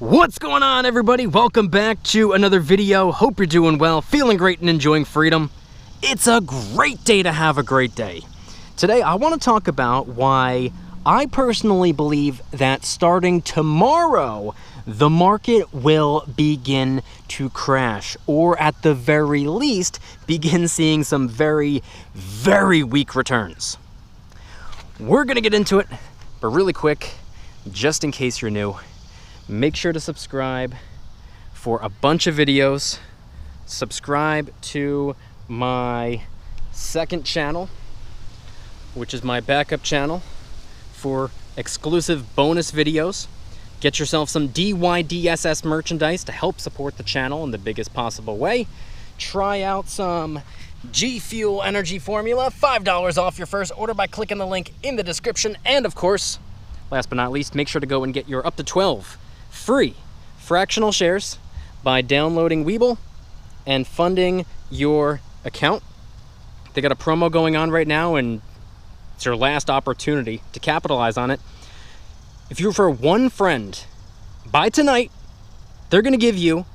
What's going on, everybody? Welcome back to another video. Hope you're doing well, feeling great, and enjoying freedom. It's a great day to have a great day. Today, I want to talk about why I personally believe that starting tomorrow, the market will begin to crash, or at the very least, begin seeing some very, very weak returns. We're going to get into it, but really quick, just in case you're new, make sure to subscribe for a bunch of videos. Subscribe to my second channel, which is my backup channel for exclusive bonus videos. Get yourself some DYDSS merchandise to help support the channel in the biggest possible way. Try out some G Fuel Energy Formula, $5 off your first order by clicking the link in the description. And of course, last but not least, make sure to go and get your up to 12 free fractional shares by downloading Webull and funding your account. They got a promo going on right now, and it's your last opportunity to capitalize on it. If you refer one friend by tonight, they're going to give you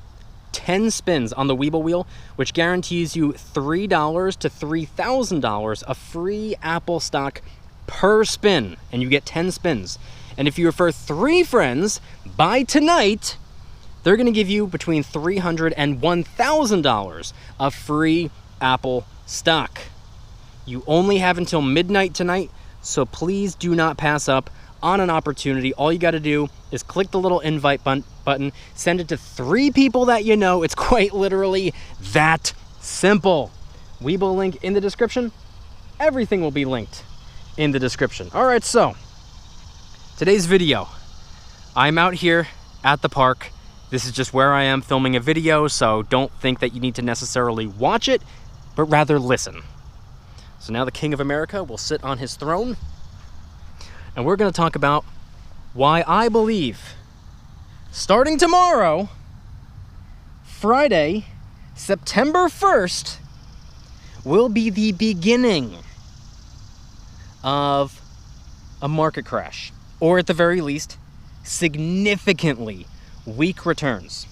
10 spins on the Webull wheel, which guarantees you $3 to $3,000 of free Apple stock per spin, and you get 10 spins. And if you refer 3 friends by tonight, they're going to give you between $300 and $1,000 of free Apple stock. You only have until midnight tonight, so please do not pass up on an opportunity. All you got to do is click the little invite button, send it to 3 people that you know. It's quite literally that simple. Webull link in the description. Everything will be linked in the description. All right, so today's video, I'm out here at the park. This is just where I am filming a video, so don't think that you need to necessarily watch it, but rather listen. So now the King of America will sit on his throne, and we're going to talk about why I believe starting tomorrow, Friday, September 1st, will be the beginning of a market crash, or at the very least, significantly weak returns.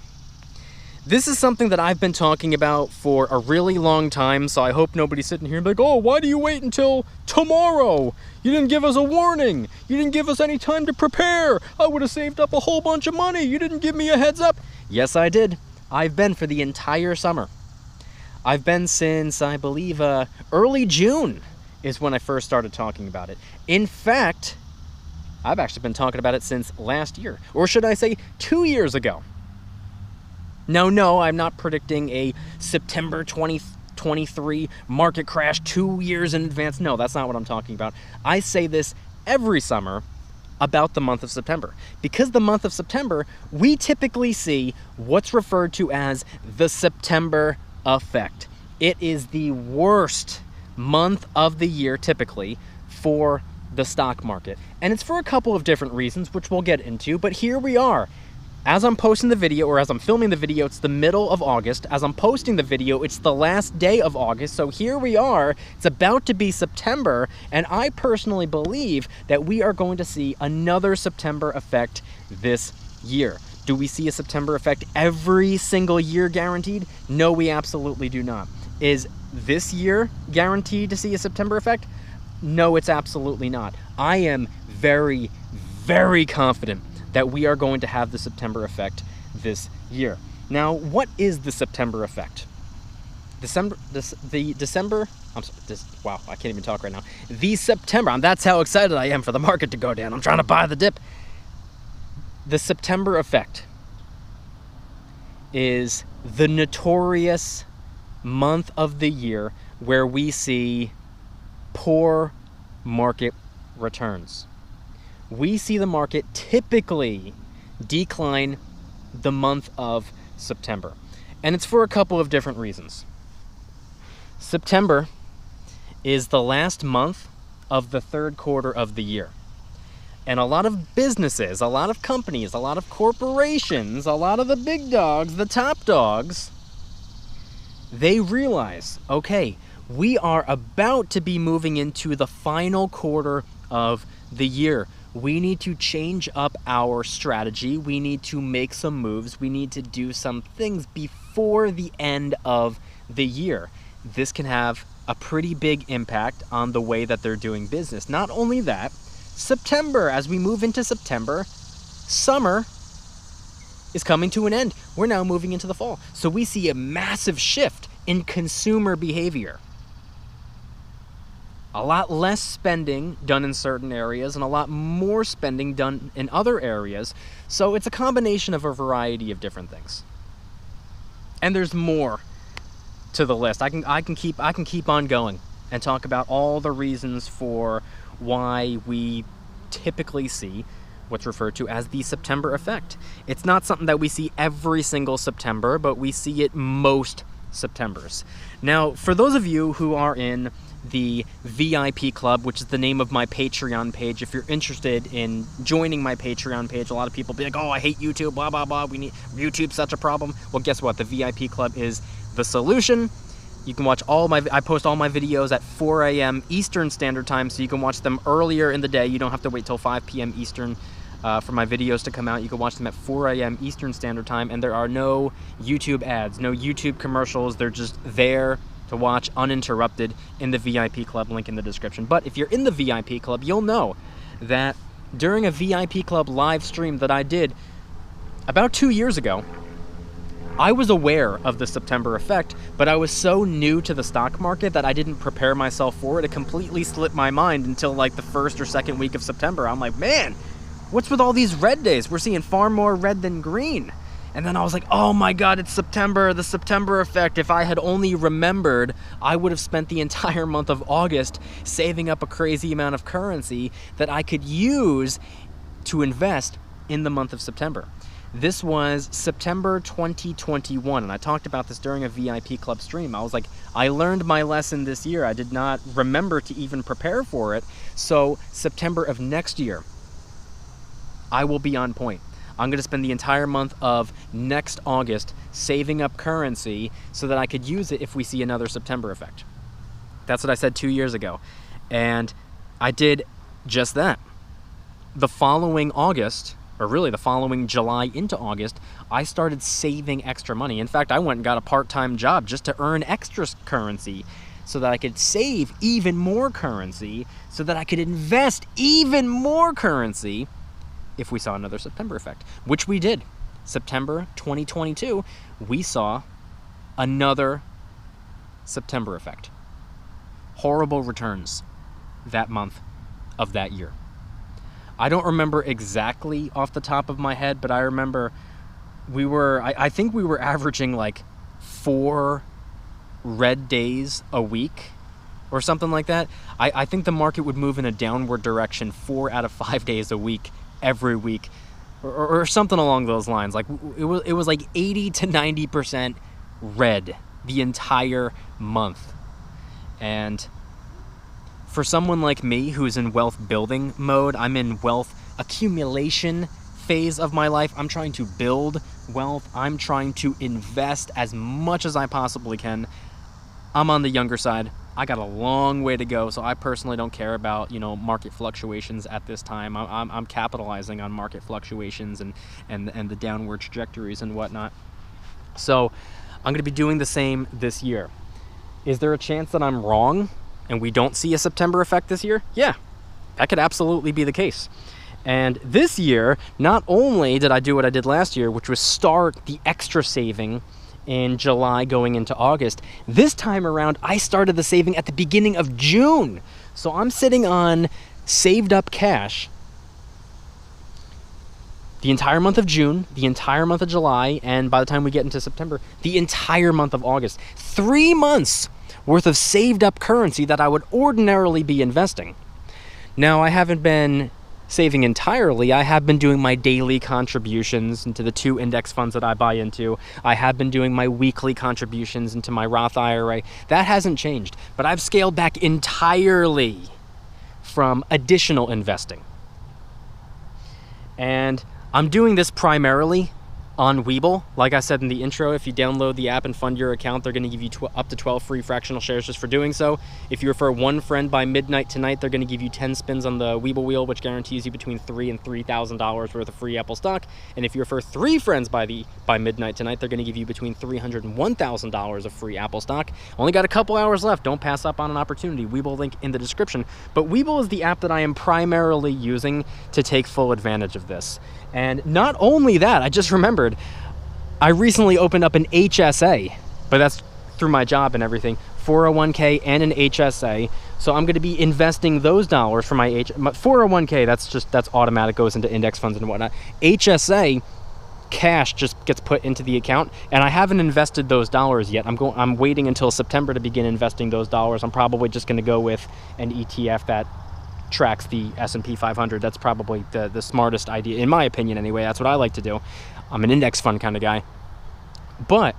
This is something that I've been talking about for a really long time, so I hope nobody's sitting here and be like, oh, why do you wait until tomorrow? You didn't give us a warning. You didn't give us any time to prepare. I would have saved up a whole bunch of money. You didn't give me a heads up. Yes, I did. I've been for the entire summer. I've been since, I believe, early June is when I first started talking about it. In fact, I've actually been talking about it since last year, or should I say 2 years ago. No, I'm not predicting a September 2023 market crash 2 years in advance. No, that's not what I'm talking about. I say this every summer about the month of September, because the month of September, we typically see what's referred to as the September effect. It is the worst month of the year typically for the stock market, and it's for a couple of different reasons, which we'll get into. But here we are. As I'm posting the video, or as I'm filming the video, it's the middle of August. As I'm posting the video, it's the last day of August. So here we are. It's about to be September, and I personally believe that we are going to see another September effect this year. Do we see a September effect every single year guaranteed? No, we absolutely do not. Is this year guaranteed to see a September effect? No, it's absolutely not. I am very, very confident that we are going to have the September effect this year. Now, what is the September effect? Wow, I can't even talk right now. The September, that's how excited I am for the market to go down. I'm trying to buy the dip. The September effect is the notorious month of the year where we see poor market returns. We see the market typically decline the month of September, and it's for a couple of different reasons. September is the last month of the third quarter of the year, and a lot of businesses, a lot of companies, a lot of corporations, a lot of the big dogs, the top dogs, they realize, okay, we are about to be moving into the final quarter of the year. we need to change up our strategy. We need to make some moves. We need to do some things before the end of the year. This can have a pretty big impact on the way that they're doing business. Not only that, September, as we move into September, summer is coming to an end. We're now moving into the fall. So we see a massive shift in consumer behavior. A lot less spending done in certain areas and a lot more spending done in other areas. So it's a combination of a variety of different things. And there's more to the list. I can keep on going and talk about all the reasons for why we typically see what's referred to as the September effect. It's not something that we see every single September, but we see it most Septembers. Now, for those of you who are in the VIP club, which is the name of my Patreon page, if you're interested in joining my Patreon page, a lot of people be like, oh, I hate YouTube, blah, blah, blah, YouTube's such a problem. Well, guess what? The VIP club is the solution. You can watch I post all my videos at 4 a.m. Eastern Standard Time, so you can watch them earlier in the day. You don't have to wait till 5 p.m. Eastern for my videos to come out. You can watch them at 4 a.m. Eastern Standard Time, and there are no YouTube ads, no YouTube commercials. They're just there to watch uninterrupted in the VIP club, link in the description. But if you're in the VIP club, you'll know that during a VIP club live stream that I did about 2 years ago, I was aware of the September effect, but I was so new to the stock market that I didn't prepare myself for it. It completely slipped my mind until like the first or second week of September. I'm like, man, what's with all these red days? We're seeing far more red than green. And then I was like, oh my God, it's September, the September effect. If I had only remembered, I would have spent the entire month of August saving up a crazy amount of currency that I could use to invest in the month of September. This was September 2021, and I talked about this during a VIP club stream. I was like, I learned my lesson this year. I did not remember to even prepare for it. So September of next year, I will be on point. I'm going to spend the entire month of next August saving up currency so that I could use it if we see another September effect. That's what I said 2 years ago. And I did just that. The following August, or really the following July into August, I started saving extra money. In fact, I went and got a part-time job just to earn extra currency so that I could save even more currency, so that I could invest even more currency if we saw another September effect, which we did. September 2022, we saw another September effect. Horrible returns that month of that year. I don't remember exactly off the top of my head, but I remember I think we were averaging like 4 red days a week or something like that. I think the market would move in a downward direction 4 out of 5 days a week, every week, or something along those lines. Like it was like 80 to 90% red the entire month. And for someone like me who's in wealth building mode, I'm in wealth accumulation phase of my life. I'm trying to build wealth. I'm trying to invest as much as I possibly can. I'm on the younger side. I got a long way to go, so I personally don't care about, market fluctuations at this time. I'm capitalizing on market fluctuations and the downward trajectories and whatnot. So I'm going to be doing the same this year. Is there a chance that I'm wrong and we don't see a September effect this year? Yeah, that could absolutely be the case. And this year, not only did I do what I did last year, which was start the extra saving in July going into August, this time around, I started the saving at the beginning of June. So I'm sitting on saved up cash the entire month of June, the entire month of July, and by the time we get into September, the entire month of August. 3 months worth of saved up currency that I would ordinarily be investing. Now, I haven't been saving entirely. I have been doing my daily contributions into the 2 index funds that I buy into. I have been doing my weekly contributions into my Roth IRA. That hasn't changed, but I've scaled back entirely from additional investing. And I'm doing this primarily On Webull, like I said in the intro, if you download the app and fund your account, they're going to give you up to 12 free fractional shares just for doing so. If you refer one friend by midnight tonight, they're going to give you 10 spins on the Webull wheel, which guarantees you between $3,000 and $3,000 worth of free Apple stock. And if you refer 3 friends by midnight tonight, they're going to give you between $300 and $1,000 of free Apple stock. Only got a couple hours left. Don't pass up on an opportunity. Webull link in the description. But Webull is the app that I am primarily using to take full advantage of this. And not only that, I just remembered, I recently opened up an HSA, but that's through my job and everything, 401k and an HSA. So I'm going to be investing those dollars for my 401k. That's automatic, goes into index funds and whatnot. HSA cash just gets put into the account, and I haven't invested those dollars yet. I'm waiting until September to begin investing those dollars. I'm probably just going to go with an ETF that tracks the S&P 500. That's probably the smartest idea, in my opinion anyway. That's what I like to do. I'm an index fund kind of guy. But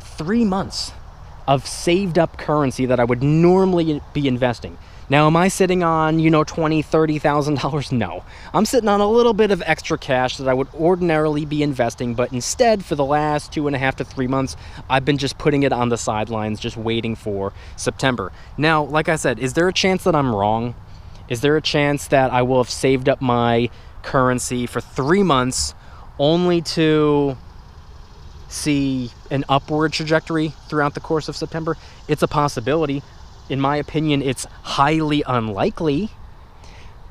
3 months of saved up currency that I would normally be investing. Now, am I sitting on, $20,000, $30,000? No. I'm sitting on a little bit of extra cash that I would ordinarily be investing, but instead, for the last 2.5 to 3 months, I've been just putting it on the sidelines, just waiting for September. Now, like I said, is there a chance that I'm wrong? Is there a chance that I will have saved up my currency for 3 months only to see an upward trajectory throughout the course of September? It's a possibility. In my opinion, it's highly unlikely.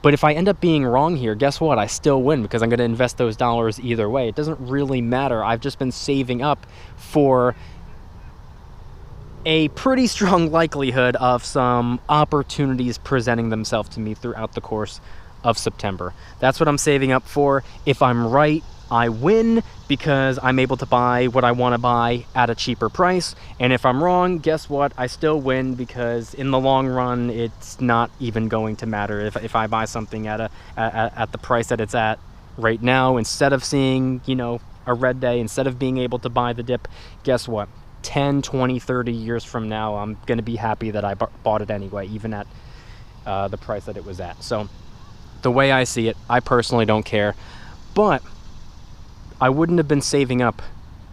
But if I end up being wrong here, guess what? I still win because I'm going to invest those dollars either way. It doesn't really matter. I've just been saving up for a pretty strong likelihood of some opportunities presenting themselves to me throughout the course of September. That's what I'm saving up for. If I'm right, I win because I'm able to buy what I want to buy at a cheaper price. And if I'm wrong, guess what? I still win because in the long run, it's not even going to matter. If I buy something at the price that it's at right now, instead of seeing, a red day, instead of being able to buy the dip, guess what? 10, 20, 30 years from now, I'm going to be happy that I bought it anyway, even at the price that it was at. So the way I see it, I personally don't care. But I wouldn't have been saving up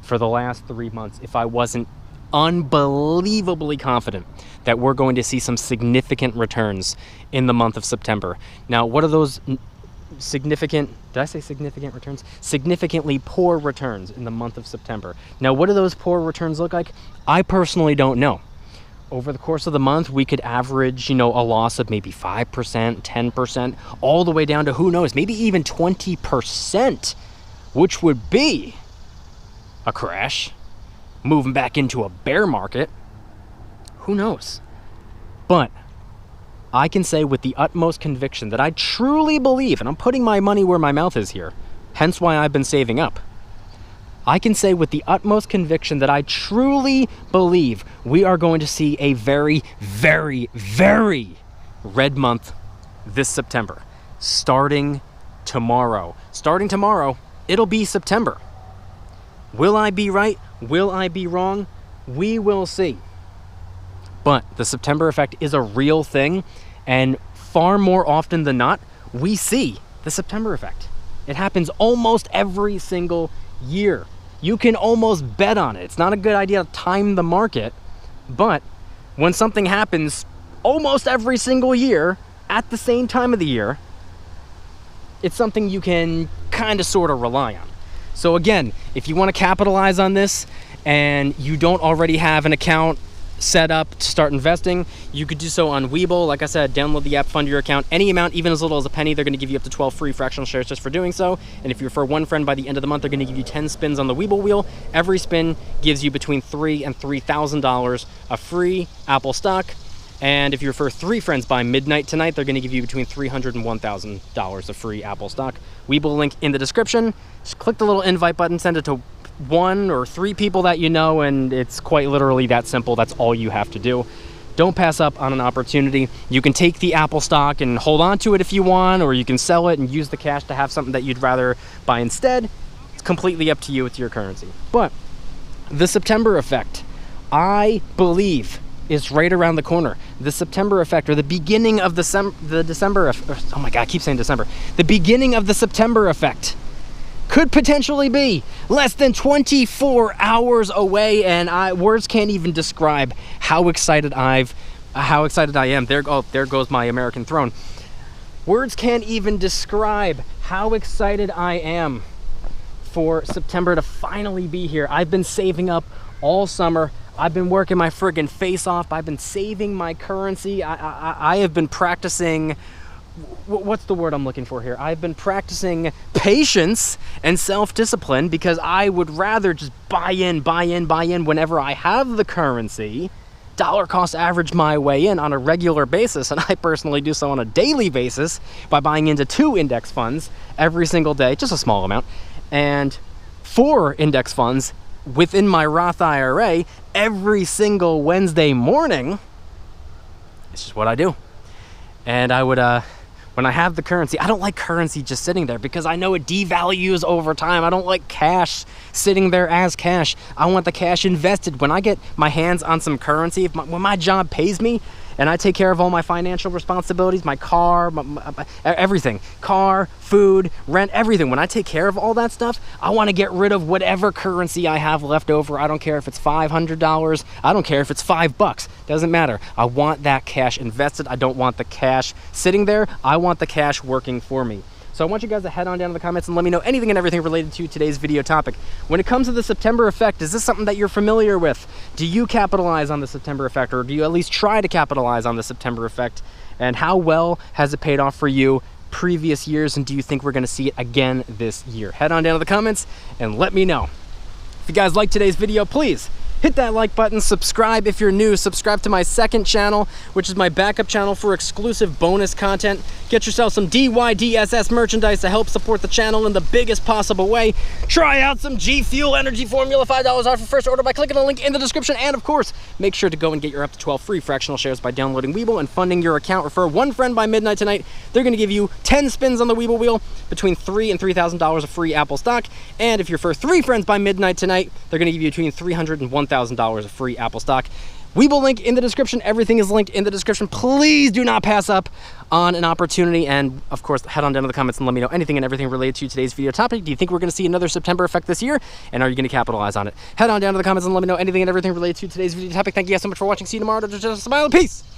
for the last 3 months if I wasn't unbelievably confident that we're going to see some significant returns in the month of September. Now, what are those significant, did I say significant returns? Significantly poor returns in the month of September. Now, what do those poor returns look like? I personally don't know. Over the course of the month, we could average, a loss of maybe 5%, 10%, all the way down to, who knows, maybe even 20%. Which would be a crash, moving back into a bear market. Who knows? But I can say with the utmost conviction that I truly believe, and I'm putting my money where my mouth is here, hence why I've been saving up. I can say with the utmost conviction that I truly believe we are going to see a very, very, very red month this September. Starting tomorrow. It'll be September. Will I be right? Will I be wrong? We will see. But the September effect is a real thing, and far more often than not, we see the September effect. It happens almost every single year. You can almost bet on it. It's not a good idea to time the market, but when something happens almost every single year at the same time of the year, it's something you can kind of sort of rely on. So again, if you want to capitalize on this and you don't already have an account set up to start investing, you could do so on Webull. Like I said, download the app, fund your account. Any amount, even as little as a penny, they're going to give you up to 12 free fractional shares just for doing so. And if you refer one friend by the end of the month, they're going to give you 10 spins on the Webull wheel. Every spin gives you between $3,000 and $3,000 of free Apple stock. And if you refer 3 friends by midnight tonight, they're going to give you between $300 and $1,000 of free Apple stock. Webull link in the description. Just click the little invite button, send it to 1 or 3 people that you know, and it's quite literally that simple. That's all you have to do. Don't pass up on an opportunity. You can take the Apple stock and hold on to it if you want, or you can sell it and use the cash to have something that you'd rather buy instead. It's completely up to you with your currency. But the September effect, I believe, is right around the corner. The September effect, or the beginning of the December, oh my God, I keep saying December. The beginning of the September effect could potentially be less than 24 hours away, and words can't even describe how excited I am. There goes my American throne. Words can't even describe how excited I am for September to finally be here. I've been saving up all summer. I've been working my friggin' face off. I've been saving my currency. I have been practicing, what's the word I'm looking for here? I've been practicing patience and self-discipline because I would rather just buy in whenever I have the currency, dollar cost average my way in on a regular basis, and I personally do so on a daily basis by buying into 2 index funds every single day, just a small amount, and 4 index funds within my Roth IRA every single Wednesday morning. It's just what I do. And I would, when I have the currency, I don't like currency just sitting there because I know it devalues over time. I don't like cash sitting there as cash. I want the cash invested. When I get my hands on some currency, when my job pays me and I take care of all my financial responsibilities, my car, everything, car, food, rent, everything. When I take care of all that stuff, I want to get rid of whatever currency I have left over. I don't care if it's $500. I don't care if it's $5. Doesn't matter. I want that cash invested. I don't want the cash sitting there. I want the cash working for me. So I want you guys to head on down to the comments and let me know anything and everything related to today's video topic. When it comes to the September effect, is this something that you're familiar with? Do you capitalize on the September effect, or do you at least try to capitalize on the September effect? And how well has it paid off for you previous years, and do you think we're going to see it again this year? Head on down to the comments and let me know. If you guys like today's video, please hit that like button, subscribe if you're new, subscribe to my second channel, which is my backup channel for exclusive bonus content. Get yourself some DYDSS merchandise to help support the channel in the biggest possible way. Try out some G Fuel Energy Formula, $5 off your first order by clicking the link in the description. And of course, make sure to go and get your up to 12 free fractional shares by downloading Webull and funding your account. Refer one friend by midnight tonight. They're gonna give you 10 spins on the Webull wheel, between $3,000 and $3,000 of free Apple stock. And if you're for 3 friends by midnight tonight, they're gonna give you between $300 and $1,000 of free Apple stock. Webull link in the description. Everything is linked in the description. Please do not pass up on an opportunity. And of course, head on down to the comments and let me know anything and everything related to today's video topic. Do you think we're going to see another September effect this year? And are you going to capitalize on it? Head on down to the comments and let me know anything and everything related to today's video topic. Thank you guys so much for watching. See you tomorrow. Just a smile and peace.